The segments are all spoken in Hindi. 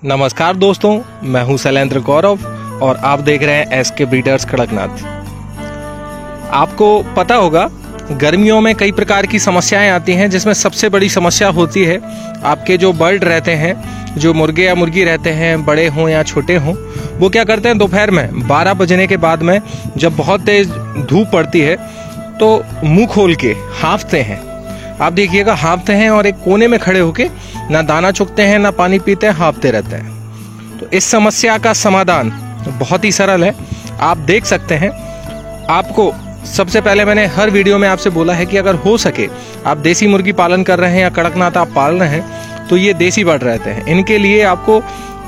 नमस्कार दोस्तों, मैं हूं शैलेंद्र गौरव और आप देख रहे हैं एसके ब्रीडर्स कड़कनाथ। आपको पता होगा गर्मियों में कई प्रकार की समस्याएं आती हैं, जिसमें सबसे बड़ी समस्या होती है आपके जो बर्ड रहते हैं, जो मुर्गे या मुर्गी रहते हैं, बड़े हों या छोटे हों, वो क्या करते हैं दोपहर में 12 बजने के बाद में जब बहुत तेज धूप पड़ती है तो मुंह खोल के हाँफते हैं। आप देखिएगा हाँफते हैं और एक कोने में खड़े होके ना दाना चुगते हैं ना पानी पीते हैं, हाँफते रहते हैं। तो इस समस्या का समाधान बहुत ही सरल है, आप देख सकते हैं। आपको सबसे पहले मैंने हर वीडियो में आपसे बोला है कि अगर हो सके आप देसी मुर्गी पालन कर रहे हैं या कड़कनाथ आप पाल रहे हैं तो ये देसी बर्ड रहते हैं। इनके लिए आपको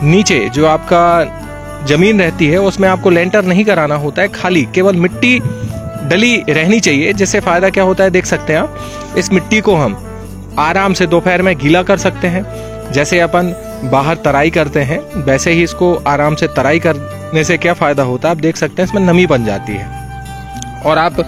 नीचे जो आपका जमीन रहती है उसमें आपको लेंटर नहीं कराना होता है, खाली केवल मिट्टी डली रहनी चाहिए। जिससे फायदा क्या होता है देख सकते हैं आप। इस मिट्टी को हम आराम से दोपहर में गीला कर सकते हैं, जैसे अपन बाहर तराई करते हैं वैसे ही इसको आराम से तराई करने से क्या फायदा होता है आप देख सकते हैं। इसमें नमी बन जाती है और आप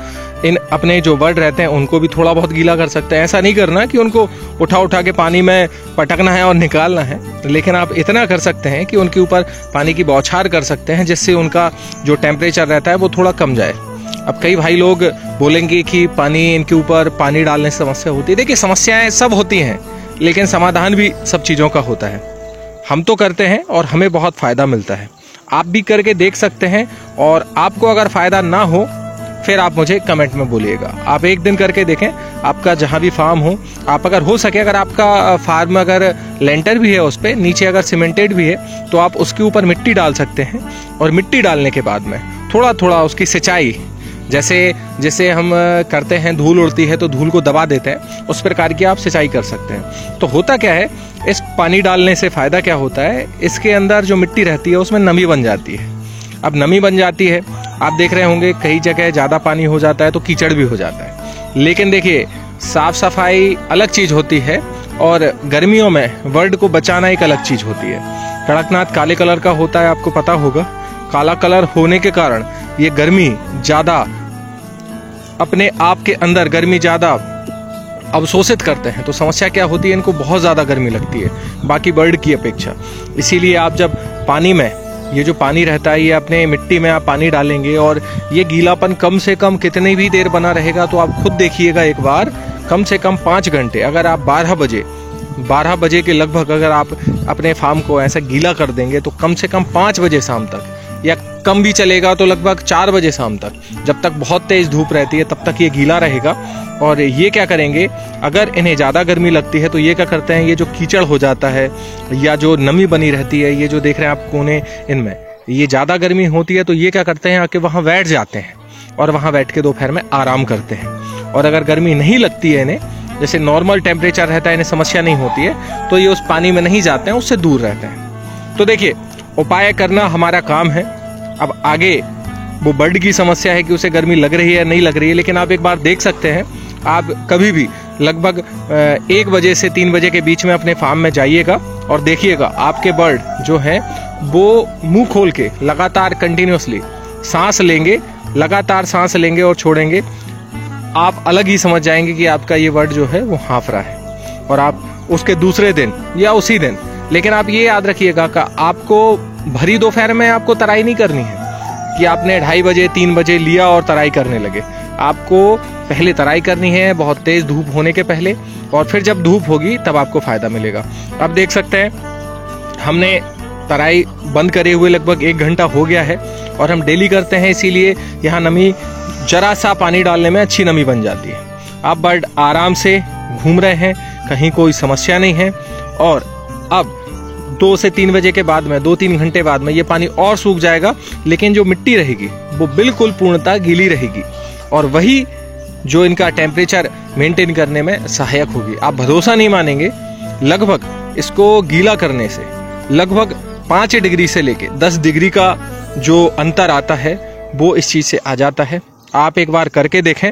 इन अपने जो बर्ड रहते हैं उनको भी थोड़ा बहुत गीला कर सकते हैं। ऐसा नहीं करना कि उनको उठा उठा के पानी में पटकना है और निकालना है, लेकिन आप इतना कर सकते हैं कि उनके ऊपर पानी की बौछार कर सकते हैं, जिससे उनका जो टेम्परेचर रहता है वो थोड़ा कम जाए। अब कई भाई लोग बोलेंगे कि पानी इनके ऊपर पानी डालने से समस्या होती है। देखिए समस्याएं सब होती हैं, लेकिन समाधान भी सब चीज़ों का होता है। हम तो करते हैं और हमें बहुत फ़ायदा मिलता है, आप भी करके देख सकते हैं। और आपको अगर फ़ायदा ना हो फिर आप मुझे कमेंट में बोलिएगा। आप एक दिन करके देखें, आपका जहाँ भी फार्म हो, आप अगर हो सके अगर आपका फार्म अगर लेंटर भी है उस पर नीचे अगर सीमेंटेड भी है तो आप उसके ऊपर मिट्टी डाल सकते हैं। और मिट्टी डालने के बाद में थोड़ा थोड़ा उसकी सिंचाई, जैसे हम करते हैं धूल उड़ती है तो धूल को दबा देते हैं, उस प्रकार की आप सिंचाई कर सकते हैं। तो होता क्या है, इस पानी डालने से फ़ायदा क्या होता है, इसके अंदर जो मिट्टी रहती है उसमें नमी बन जाती है। अब नमी बन जाती है, आप देख रहे होंगे कई जगह ज़्यादा पानी हो जाता है तो कीचड़ भी हो जाता है। लेकिन देखिए साफ सफाई अलग चीज़ होती है और गर्मियों में बर्ड को बचाना एक अलग चीज़ होती है। कड़कनाथ काले कलर का होता है, आपको पता होगा। काला कलर होने के कारण ये गर्मी ज़्यादा अपने आप के अंदर गर्मी ज़्यादा अवशोषित करते हैं। तो समस्या क्या होती है, इनको बहुत ज़्यादा गर्मी लगती है बाकी बर्ड की अपेक्षा। इसीलिए आप जब पानी में ये जो पानी रहता है, ये अपने मिट्टी में आप पानी डालेंगे और ये गीलापन कम से कम कितनी भी देर बना रहेगा तो आप खुद देखिएगा एक बार, कम से कम 5 घंटे। अगर आप 12 बजे के लगभग अगर आप अपने फार्म को ऐसा गीला कर देंगे तो कम से कम 5 बजे शाम तक, या कम भी चलेगा तो लगभग 4 बजे शाम तक, जब तक बहुत तेज धूप रहती है तब तक ये गीला रहेगा। और ये क्या करेंगे, अगर इन्हें ज़्यादा गर्मी लगती है तो ये क्या करते हैं, ये जो कीचड़ हो जाता है या जो नमी बनी रहती है, ये जो देख रहे हैं आप कोने, इनमें ये ज़्यादा गर्मी होती है तो ये क्या करते हैं आके वहाँ बैठ जाते हैं और वहाँ बैठ के दोपहर में आराम करते हैं। और अगर गर्मी नहीं लगती है इन्हें, जैसे नॉर्मल टेम्परेचर रहता है, इन्हें समस्या नहीं होती है, तो ये उस पानी में नहीं जाते हैं, उससे दूर रहते हैं। तो देखिए उपाय करना हमारा काम है। अब आगे वो बर्ड की समस्या है कि उसे गर्मी लग रही है या नहीं लग रही है, लेकिन आप एक बार देख सकते हैं, आप कभी भी लगभग 1 बजे से 3 बजे के बीच में अपने फार्म में जाइएगा और देखिएगा आपके बर्ड जो हैं वो मुंह खोल के लगातार कंटिन्यूसली सांस लेंगे, लगातार सांस लेंगे और छोड़ेंगे। आप अलग ही समझ जाएंगे कि आपका ये बर्ड जो है वो हाँफ रहा है। और आप उसके दूसरे दिन या उसी दिन, लेकिन आप ये याद रखिएगा कि आपको भरी दोपहर में आपको तराई नहीं करनी है कि आपने 2:30 बजे 3 बजे लिया और तराई करने लगे। आपको पहले तराई करनी है बहुत तेज धूप होने के पहले, और फिर जब धूप होगी तब आपको फायदा मिलेगा। अब देख सकते हैं हमने तराई बंद करे हुए लगभग 1 घंटा हो गया है और हम डेली करते हैं, इसीलिए यहाँ नमी जरा सा पानी डालने में अच्छी नमी बन जाती है। आप बर्ड आराम से घूम रहे हैं, कहीं कोई समस्या नहीं है। और अब 2 से 3 बजे के बाद में 2-3 घंटे बाद में ये पानी और सूख जाएगा, लेकिन जो मिट्टी रहेगी वो बिल्कुल पूर्णतः गीली रहेगी और वही जो इनका टेम्परेचर मेंटेन करने में सहायक होगी। आप भरोसा नहीं मानेंगे, लगभग इसको गीला करने से लगभग 5 डिग्री से लेके 10 डिग्री का जो अंतर आता है वो इस चीज़ से आ जाता है। आप एक बार करके देखें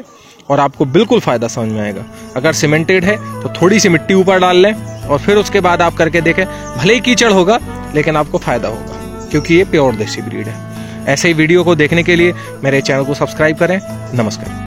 और आपको बिल्कुल फ़ायदा समझ में आएगा। अगर सीमेंटेड है तो थोड़ी सी मिट्टी ऊपर डाल लें और फिर उसके बाद आप करके देखें, भले ही कीचड़ होगा लेकिन आपको फ़ायदा होगा, क्योंकि ये प्योर देसी ब्रीड है। ऐसे ही वीडियो को देखने के लिए मेरे चैनल को सब्सक्राइब करें। नमस्कार।